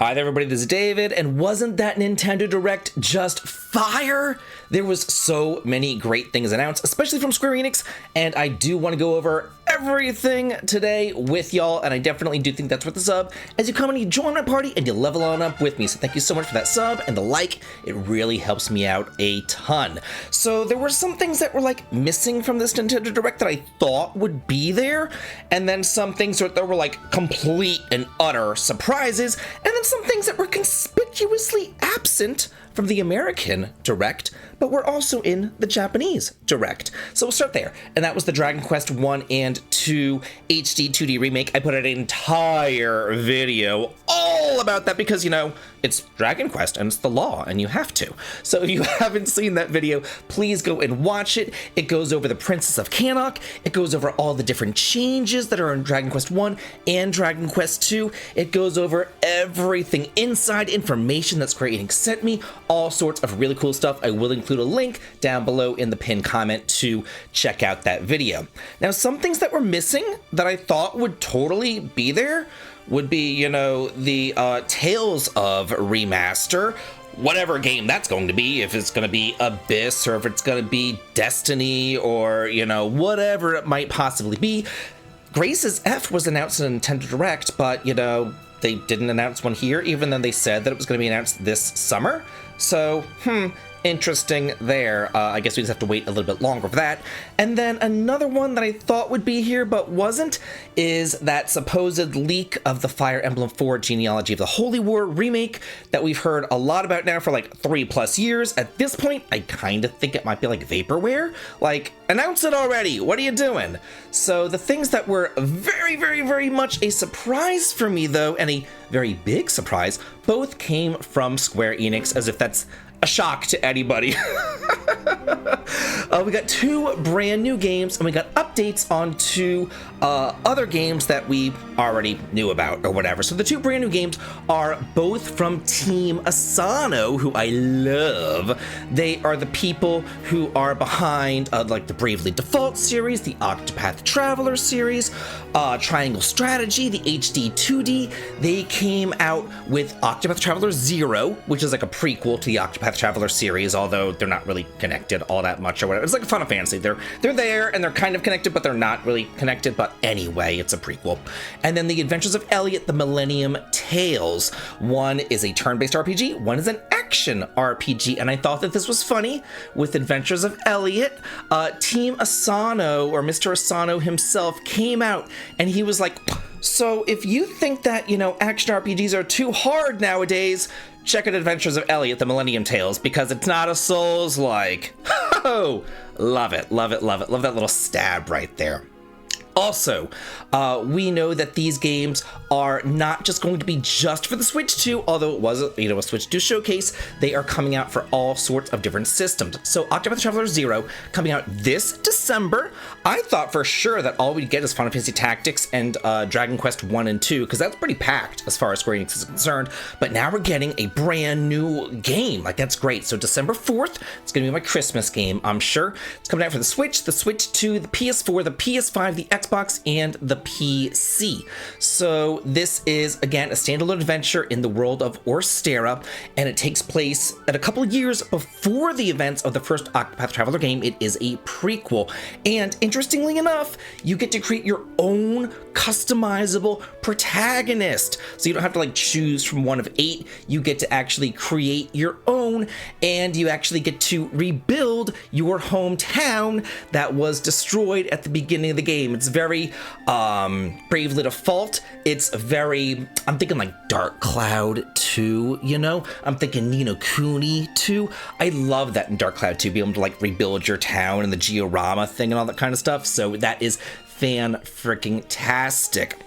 Hi there everybody, this is David, and wasn't that Nintendo Direct just fire? There was so many great things announced, especially from Square Enix, and I do want to go over everything today with y'all, and I definitely do think that's worth the sub, as you come and you join my party and you level on up with me, so thank you so much for that sub and the like. It really helps me out a ton. So there were some things that were like missing from this Nintendo Direct that I thought would be there, and then some things that were like complete and utter surprises, and then some things that were conspicuously absent from the American Direct, but were also in the Japanese Direct. So we'll start there. And that was the Dragon Quest 1 and 2 HD-2D remake. I put out an entire video all about that because, you know, it's Dragon Quest and it's the law and you have to. So if you haven't seen that video, please go and watch it. It goes over the Princess of Cannock. It goes over all the different changes that are in Dragon Quest 1 and Dragon Quest 2. It goes over everything inside information that Square Enix sent me, all sorts of really cool stuff. I will include a link down below in the pinned comment to check out that video. Now, some things that were missing that I thought would totally be there would be, you know, the Tales of remaster, whatever game that's going to be, if it's going to be Abyss or if it's going to be Destiny or, you know, whatever it might possibly be. Grace's F was announced in Nintendo Direct, but, you know, they didn't announce one here, even though they said that it was going to be announced this summer. So, interesting there. I guess we just have to wait a little bit longer for that. And then another one that I thought would be here but wasn't is that supposed leak of the Fire Emblem 4 Genealogy of the Holy War remake that we've heard a lot about now for like 3+ years. At this point, I kind of think it might be like vaporware. Like, announce it already. What are you doing? So the things that were very, very, very much a surprise for me, though, and a very big surprise, both came from Square Enix, as if that's a shock to anybody. We got 2 brand new games, and we got updates on 2 other games that we already knew about or whatever. So the 2 brand new games are both from Team Asano, who I love. They are the people who are behind like the Bravely Default series, the Octopath Traveler series, Triangle Strategy, the HD-2D. They came out with Octopath Traveler 0, which is like a prequel to the Octopath Traveler series, although they're not really connected all that much or whatever. It's like Final Fantasy. They're there and they're kind of connected, but they're not really connected. But anyway, it's a prequel. And then the Adventures of Elliot, the Millennium Tales. One is a turn-based RPG, one is an action RPG, and I thought that this was funny with Adventures of Elliot. Team Asano, or Mr. Asano himself, came out and he was like, so if you think that, you know, action RPGs are too hard nowadays, check out Adventures of Elliot, the Millennium Tales, because it's not a Souls-like. Oh, love it, love it, love it. Love that little stab right there. Also, we know that these games are not just going to be just for the Switch 2, although it was a Switch 2 showcase. They are coming out for all sorts of different systems. So Octopath Traveler 0 coming out this December. I thought for sure that all we'd get is Final Fantasy Tactics and Dragon Quest 1 and 2, because that's pretty packed as far as Square Enix is concerned. But now we're getting a brand new game. Like, that's great. So December 4th, it's going to be my Christmas game, I'm sure. It's coming out for the Switch 2, the PS4, the PS5, the Xbox, and the PC. So this is, again, a standalone adventure in the world of Orstera, and it takes place at a couple of years before the events of the first Octopath Traveler game. It is a prequel, and interestingly enough, you get to create your own customizable protagonist. So you don't have to like choose from one of 8. You get to actually create your own, and you actually get to rebuild your hometown that was destroyed at the beginning of the game. It's very Bravely Default. It's very, I'm thinking like Dark Cloud 2, you know? I'm thinking Ni no Kuni 2. I love that in Dark Cloud 2, be able to like rebuild your town and the Georama thing and all that kind of stuff. So that is fan-freaking-tastic.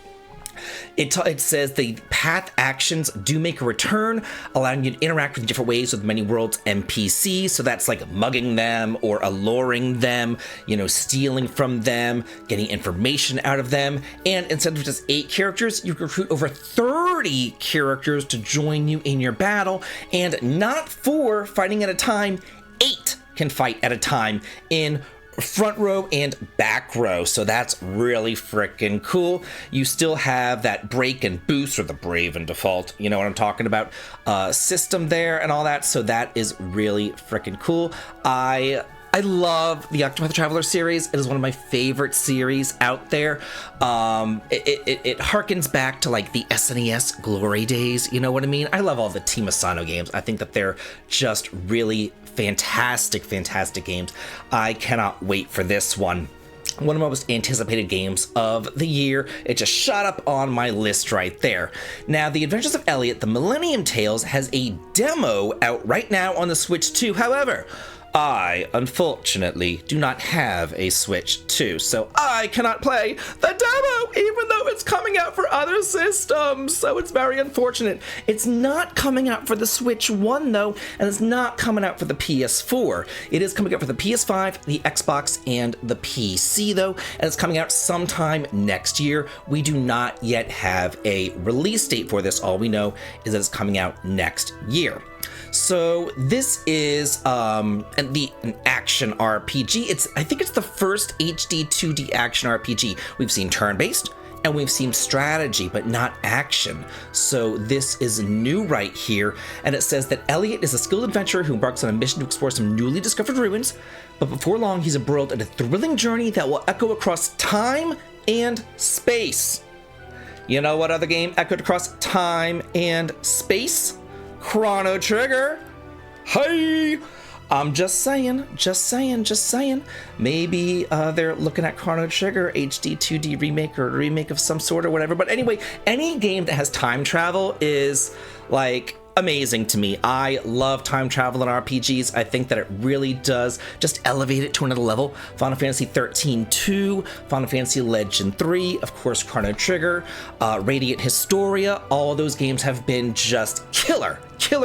It says the path actions do make a return, allowing you to interact in different ways with many worlds NPCs. So that's like mugging them or alluring them, you know, stealing from them, getting information out of them. And instead of just 8 characters, you recruit over 30 characters to join you in your battle. And not 4 fighting at a time, 8 can fight at a time in front row and back row, so that's really freaking cool. You still have that break and boost, or the brave and default, you know what I'm talking about, system there and all that, so that is really freaking cool. I love the Octopath Traveler series. It is one of my favorite series out there. It harkens back to like the SNES glory days, you know what I mean? I love all the Team Asano games. I think that they're just really fantastic games. I cannot wait for this one. One of my most anticipated games of the year. It just shot up on my list right there. Now, The Adventures of Elliot, The Millennium Tales, has a demo out right now on the Switch 2. However, I, unfortunately, do not have a Switch 2, so I cannot play the demo, even though it's coming out for other systems, so it's very unfortunate. It's not coming out for the Switch 1, though, and it's not coming out for the PS4. It is coming out for the PS5, the Xbox, and the PC, though, and it's coming out sometime next year. We do not yet have a release date for this. All we know is that it's coming out next year. So this is an action RPG. I think it's the first HD-2D action RPG. We've seen turn-based and we've seen strategy, but not action. So this is new right here. And it says that Elliot is a skilled adventurer who embarks on a mission to explore some newly discovered ruins. But before long, he's embroiled in a thrilling journey that will echo across time and space. You know what other game echoed across time and space? Chrono Trigger. Hey, I'm just saying. Maybe they're looking at Chrono Trigger HD-2D remake or a remake of some sort or whatever. But anyway, any game that has time travel is like amazing to me. I love time travel in RPGs. I think that it really does just elevate it to another level. Final Fantasy 13-2, Final Fantasy Legend 3, of course Chrono Trigger, Radiant Historia, all those games have been just killer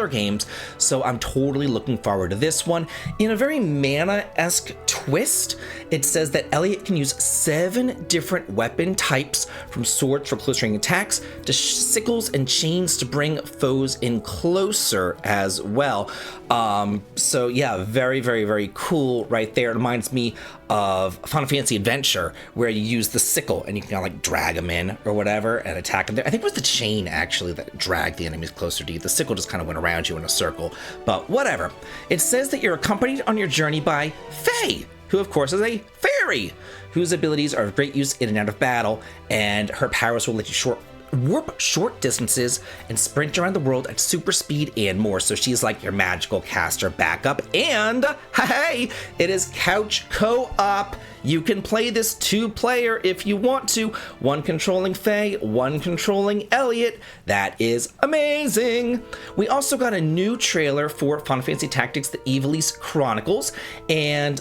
games, so I'm totally looking forward to this one. In a very Mana-esque twist, it says that Elliot can use 7 different weapon types, from swords for close range attacks to sickles and chains to bring foes in closer as well. So yeah, very cool right there. It reminds me of Final Fantasy Adventure, where you use the sickle and you can kind of like drag them in or whatever and attack them there. I think it was the chain actually that dragged the enemies closer to you. The sickle just kind of went around you in a circle, but whatever. It says that you're accompanied on your journey by Faye, who of course is a fairy, whose abilities are of great use in and out of battle, and her powers will let you warp short distances and sprint around the world at super speed and more. So she's like your magical caster backup. And hey, it is couch co-op. You can play this 2-player if you want to. One controlling Faye, one controlling Elliot. That is amazing. We also got a new trailer for Final Fantasy Tactics: The Ivalice Chronicles, and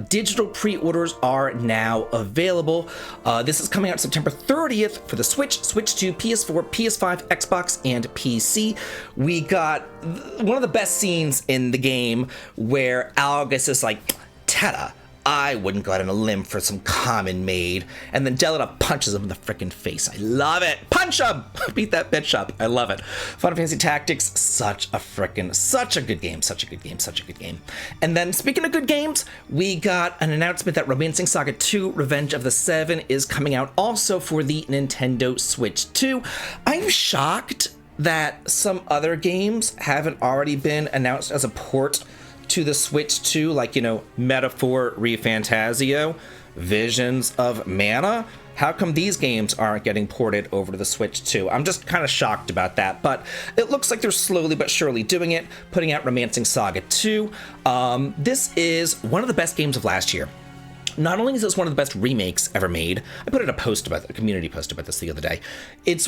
digital pre-orders are now available. This is coming out September 30th for the Switch, Switch 2, PS4, PS5, Xbox, and PC. We got one of the best scenes in the game where Algus is like, "Teta, I wouldn't go out on a limb for some common maid," and then Delita punches him in the frickin' face. I love it. Punch him! Beat that bitch up. I love it. Final Fantasy Tactics, such a good game. And then, speaking of good games, we got an announcement that Romancing Saga 2 Revenge of the Seven is coming out also for the Nintendo Switch 2. I'm shocked that some other games haven't already been announced as a port to the Switch 2, like, you know, Metaphor ReFantazio, Visions of Mana. How come these games aren't getting ported over to the Switch 2? I'm just kind of shocked about that, but it looks like they're slowly but surely doing it, putting out Romancing Saga 2. This is one of the best games of last year. Not only is this one of the best remakes ever made, I put in a community post about this the other day. It's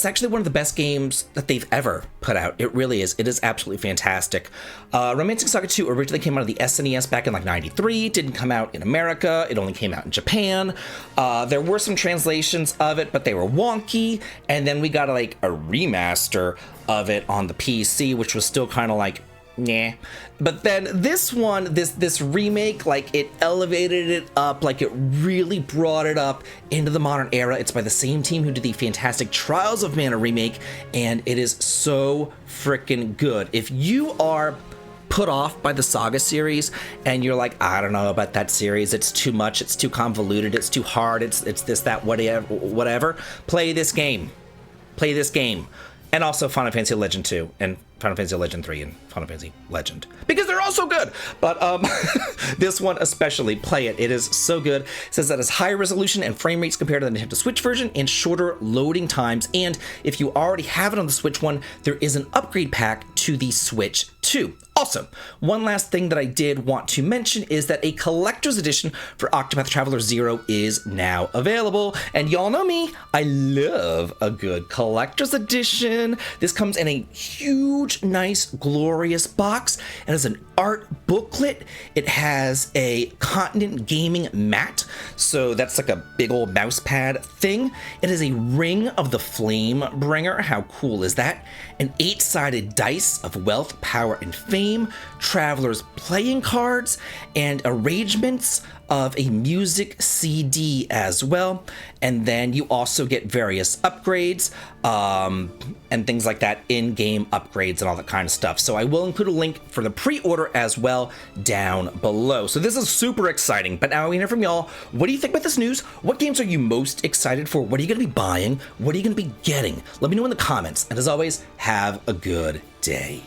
actually one of the best games that they've ever put out. It really is. It is absolutely fantastic. Romancing Saga 2 originally came out of the SNES back in like '93. Didn't come out in America. It only came out in Japan. There were some translations of it, but they were wonky. And then we got like a remaster of it on the PC, which was still kind of like, nah. But then this one, this remake, like, it elevated it up, like, it really brought it up into the modern era. It's by the same team who did the fantastic Trials of Mana remake, and it is so freaking good. If you are put off by the Saga series and you're like, I don't know about that series, it's too much, it's too convoluted, it's too hard, it's this, that, whatever, play this game. Play this game. And also Final Fantasy Legend 2 and Final Fantasy Legend 3 and Final Fantasy Legend, because they're all so good. But this one especially, play it. It is so good. It says that it's higher resolution and frame rates compared to the Nintendo Switch version and shorter loading times. And if you already have it on the Switch one, there is an upgrade pack to the Switch 2. Also, one last thing that I did want to mention is that a collector's edition for Octopath Traveler 0 is now available. And y'all know me, I love a good collector's edition. This comes in a huge, nice, glorious box. It has an art booklet. It has a continent gaming mat. So that's like a big old mouse pad thing. It is a Ring of the Flame Bringer. How cool is that? An 8-sided dice of wealth, power, and fame, travelers playing cards, and arrangements of a music CD as well. And then you also get various upgrades and things like that, in-game upgrades and all that kind of stuff. So I will include a link for the pre-order as well down below. So this is super exciting. But now we hear from y'all. What do you think about this news? What games are you most excited for? What are you going to be buying? What are you going to be getting? Let me know in the comments. And as always, have a good day.